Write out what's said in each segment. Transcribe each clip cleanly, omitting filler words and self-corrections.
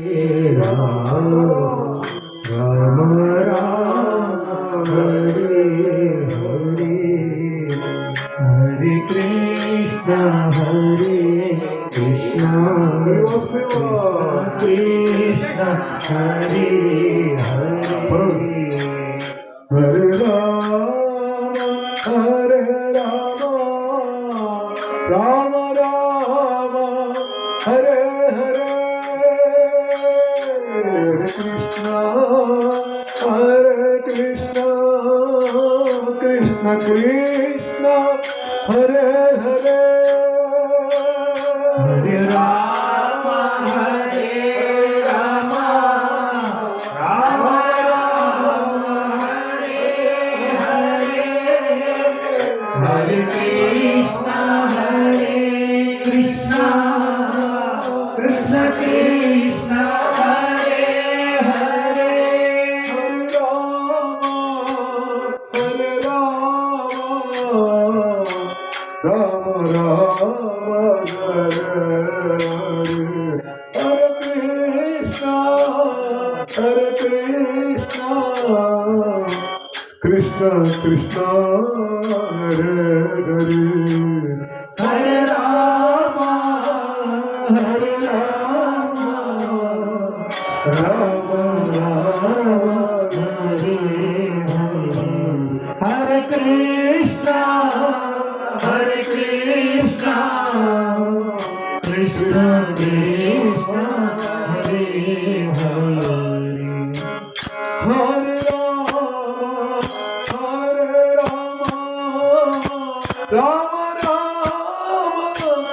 Ram Ram Ram Hare Hare Hare Krishna Krishna Hare Hare Hare Ram Ram Hare Hare Krishna Krishna Krishna Hare Hare Hare Ram Ram Ram Hare Hare Hare Krishna Krishna Krishna Krishna Hare Hare Hare Ram Ram Hare Krishna Krishna Krishna Hare Hare Hare Ram Ram Ram Hare Hare Hare Krishna Krishna Krishna Hare Hare Hare Ram Ram Ram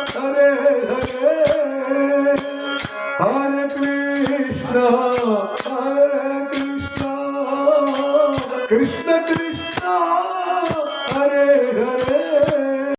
Hare Hare Hare Krishna Krishna Krishna